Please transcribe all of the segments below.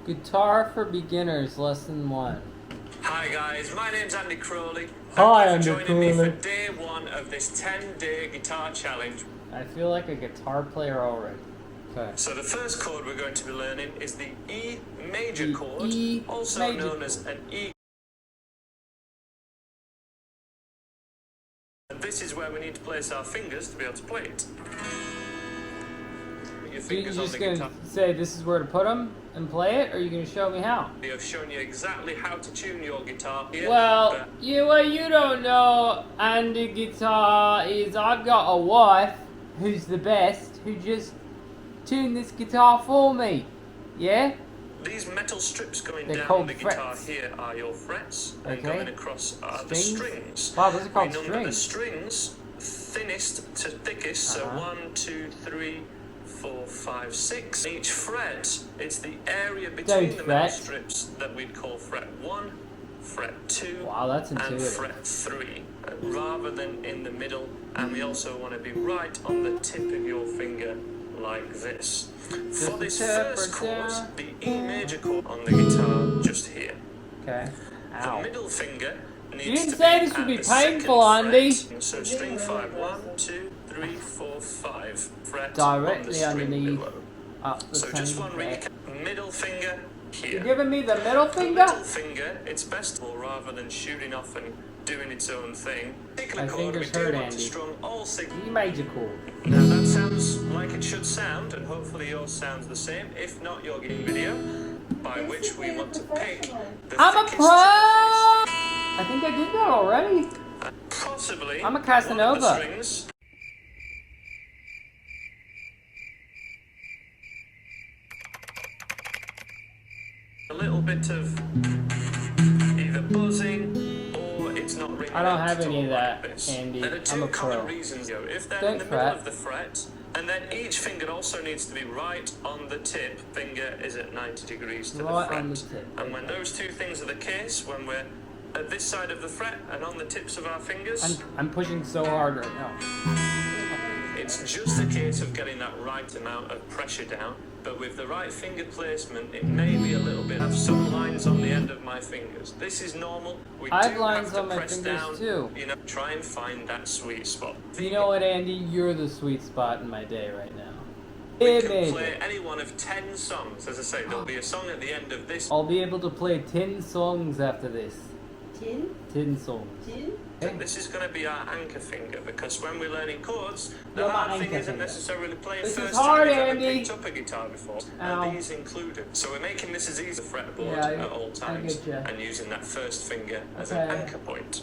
Guitar for Beginners, Lesson 1. Hi guys, my name's Andy Crowley. Hi, Thank you Andy for joining me Crowley. for day 1 of this 10-day guitar challenge. I feel like a guitar player already. Okay. So the first chord we're going to be learning is the E major chord, E also major known as an E. And this is where we need to place our fingers to be able to play it. Put your So you're fingers on just the going guitar. to say this is where to put them and play it, or are you going to show me how? I've shown you exactly how to tune your guitar here. Well, but what you don't know, Andy Guitar, is I've got a wife who's the best, who just tuned this guitar for me. Yeah? these metal strips going They're down called the guitar frets. here are your frets, and Okay. going across are the strings. Wow, those are called We number the strings. strings thinnest to thickest, so 1, 2, 3, 4, 5, 6. Each fret, it's the area between the metal strips that we'd call fret 1, fret 2, Wow, that's and intuitive. fret 3, rather than in the middle. And we also want to be right on the tip of your finger, like this. For this first chord, the E major chord on the guitar, just here. Okay. The Ow. middle finger needs You didn't to say be this would at be the painful, second Andy. fret. So string 5, 1, 2, 3, 4, 5 fret Directly on the string underneath. below. Up the So just same one fret. recap. Middle finger here. You're giving me the middle The finger? little finger, it's best rather than shooting off and doing its own thing. Particular My chord, we fingers do hurt, want to Andy. strum all 6. E major chord. Now that sounds like it should sound, and hopefully yours sounds the same. If not, you're getting video, by which we want to pick the I'm a thickest pro! to I think I did that already. the thickest, possibly I'm a one of Casanova. the strings. A little bit of either buzzing or it's not ringing. I don't out have at any all of that, like this. Andy. There are I'm two a common pro. reasons. If they're Don't in the middle fret. of the fret, and then each finger also needs to be right on the tip. Finger is at 90 degrees to Right the fret. on the tip. And when those two things are the case, when we're at this side of the fret and on the tips of our fingers, I'm pushing so hard right now. it's just a case of getting that right amount of pressure down. But with the right finger placement, it may be a little bit. I have some lines on the end of my fingers. This is normal. We I have do lines have to on my press fingers down, too. You know, try and find that sweet spot. You know what, Andy? You're the sweet spot in my day right now. We E can major. play any one of 10 songs. As I say, there'll be a song at the end of this. I'll be able to play 10 songs after this. 10? 10 songs. 10? And this is going to be our anchor finger, because when we're learning chords, the You're my hard thing anchor isn't finger. necessarily playing This is first hard, time you've ever Andy. picked up a guitar before, Ow. and these included. So we're making this as easy as a fretboard Yeah, at all I times, getcha. and using that first finger as Okay. an anchor point.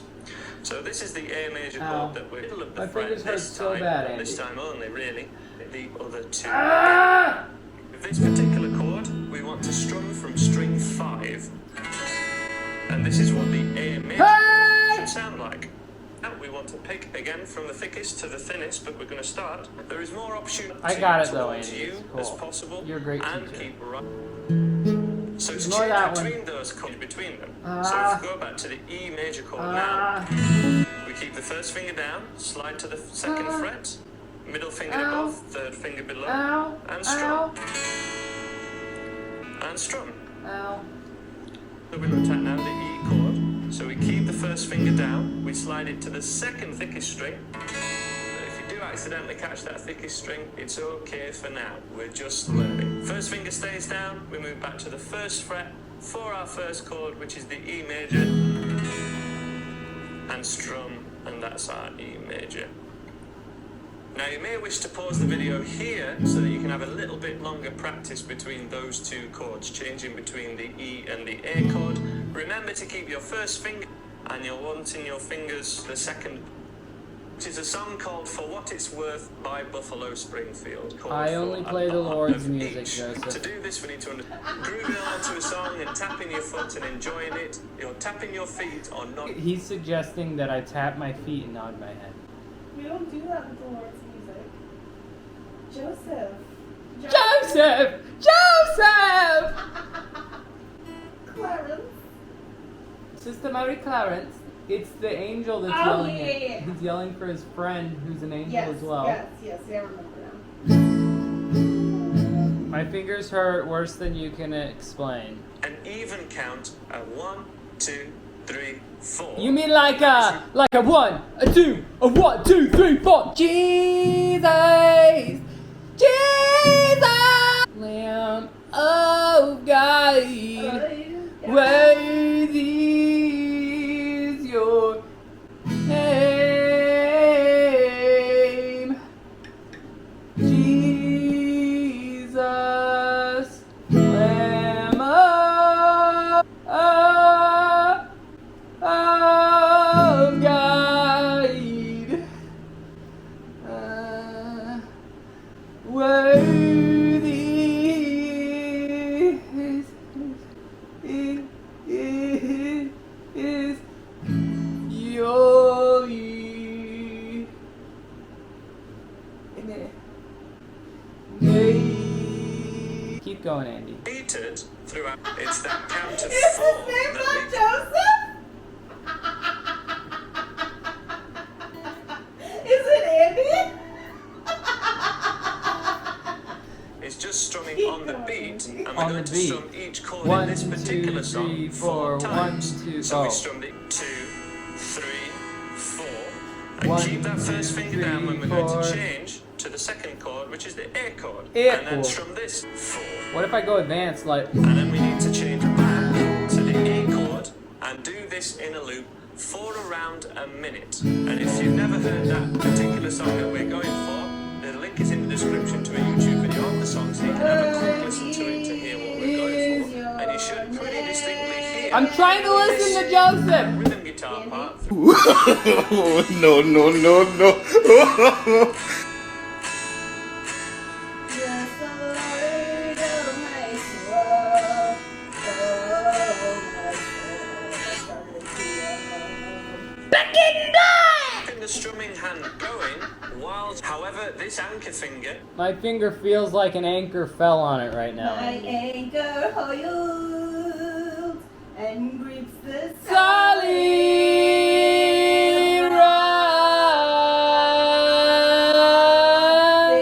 So this is the A major Ow. chord that we're middle of the My fret fingers hurt this so time, bad, and this Andy. time only, really. The other two. Ah! With this particular chord, we want to strum from string 5, and this is what the A major Hey! should sound like. Now we want to pick again from the thickest to the thinnest, but we're going to start. There is more opportunity I got it though, towards Andy. you It's cool. as possible. You're a great and teacher. keep right. So to Ignore change that one. between those chords between them. So Ah. if we go back to the E major chord now, Ah! we keep the first finger down, slide to the second Ah. fret, middle finger Ow. above, third finger below, Ow! and Ow! strum. And strum. Ow! So we looked at now the E chord. So we keep the first finger down, we slide it to the second thickest string. But if you do accidentally catch that thickest string, it's okay for now. We're just learning. First finger stays down, we move back to the first fret for our first chord, which is the E major, and strum, and that's our E major. Now you may wish to pause the video here so that you can have a little bit longer practice between those two chords, changing between the E and the A chord. Remember to keep your first finger, and you'll want in your fingers the second, which is a song called For What It's Worth by Buffalo Springfield. I only play the Lord's music, each. Joseph. To do this, we need to grooving along to a song and tapping your foot and enjoying it. You're tapping your feet or not. He's suggesting that I tap my feet and nod my head. We don't do that with the Lord's music. Joseph. Joseph! Joseph! Clarence. Sister Mary Clarence. It's the angel that's Oh, yelling yeah, it. yeah. He's yelling for his friend who's an angel Yes, as well. yes, I remember now. My fingers hurt worse than you can explain. An even count, a 1, 2, 3, 4. You mean like a 1, a 2, a 1, 2, 3, 4. Jesus, Jesus, Lamb of God, worthy is your name, Jesus, Lamb of God, worthy is your name. Keep going, Andy. Repeated throughout. It's that count of 4 Is his name that not we Joseph? Is it Andy? It's just strumming Keep on the going, beat, Andy. and we're On going the to beat. strum each chord 1, in this 2, particular 3, song 4, 4 1, times. 2, So we oh. strummed it 2, 3, 4, and 1, keep that first 2, finger down when 3, we're going 4. to change to the second chord, which is the A chord, A and then chord. strum this 4. What if I go advanced, like? And then we need to change back to the E chord and do this in a loop for around a minute. And if you've never heard that particular song that we're going for, the link is in the description to a YouTube video of the song, so you can have a quick listen to it to hear what we're going for. And you should pretty distinctly hear. I'm trying to listen to Joseph. Rhythm guitar part. No, no, no, no. Yes, the Lord of my soul. Oh, my soul. Keeping the strumming hand going, while, however, this anchor finger My finger feels like an anchor fell on it right now. My anchor holds and grips the Solid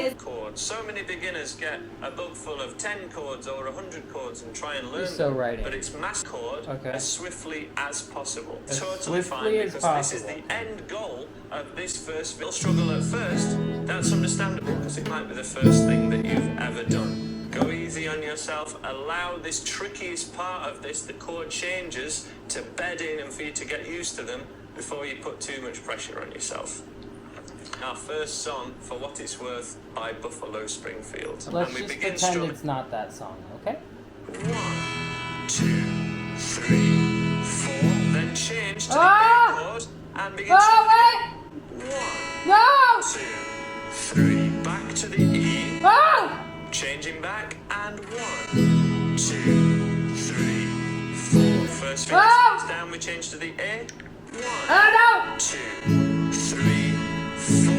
rock. chord. So many beginners get a book full of 10 chords or 100 chords and try and learn You're so them, right, but Andy. it's mass chord Okay. as swiftly as possible. As Totally swiftly fine as because this is possible. the end goal of this first video. Struggle at first, that's understandable because it might be the first thing that you've ever done. Go easy on yourself, allow this trickiest part of this, the chord changes, to bed in and for you to get used to them before you put too much pressure on yourself. Our first song, For What It's Worth, by Buffalo Springfield. Let's and we just begin pretend strumming. it's not that song, okay? 1, 2, 3, 4. Then change to the Ah! A chord and begin Oh, strumming. wait! 1, No! 2, 3. Back to the E. Oh! Changing back and 1, 2, 3, 4. First finger Oh! stays down. We change to the A. 1, Oh, no! 2, 3, 4,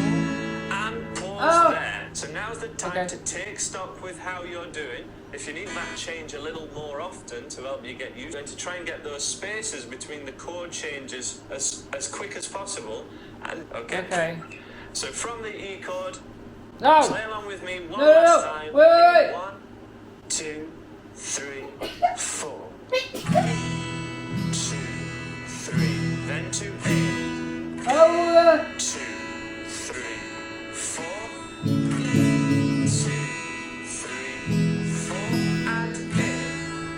and pause Oh. there. So now's the time Okay. to take stock with how you're doing. If you need that change a little more often to help you get used, and to try and get those spaces between the chord changes as quick as possible. And Okay. So from the E chord, No! play along with me one No, last no. time. Wait. 1, 2, 3, 4. 2, 3. Then to A. Oh! 2, 3, 4. 2, 3, 4. And A.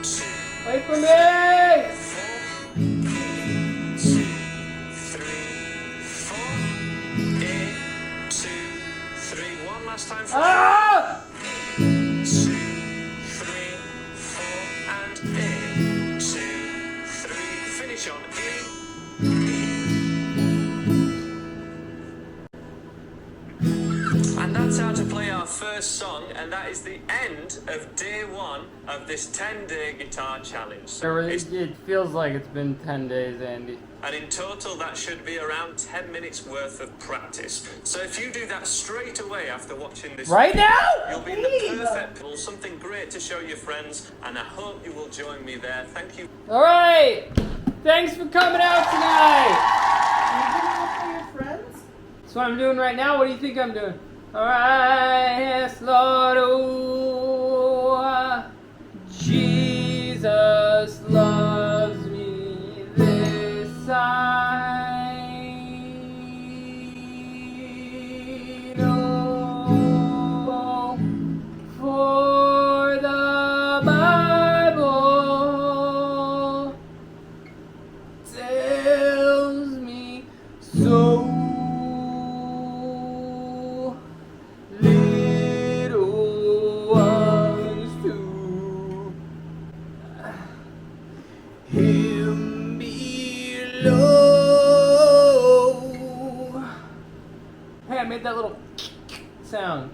2, Wait for me! 4. 2, 3, 4. A. 2, 3. One last time for Ah! 2, 3, 4. And A. 2, 3. Finish on E. And that's how to play our first song, and that is the end of day 1 of this 10-day guitar challenge. It feels like it's been 10 days, Andy. And in total, that should be around 10 minutes worth of practice. So if you do that straight away after watching this Right now? you'll be in the perfect pool, something great to show your friends, and I hope you will join me there. Thank you. Alright! Thanks for coming out tonight! Are you doing it for your friends? That's what I'm doing right now. What do you think I'm doing? Alright, yes, Lord. Oh, Jesus loves me, this I know, for the Bible tells me so. Little ones too, him below. Hey, I made that little sound.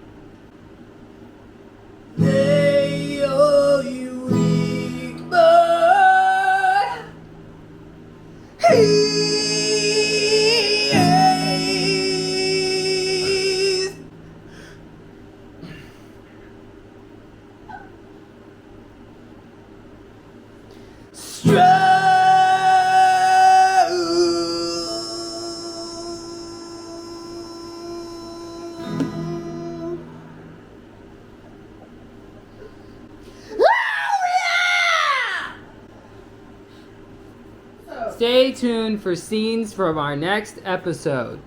They are you weak, but he is strong. So, Stay tuned for scenes from our next episode.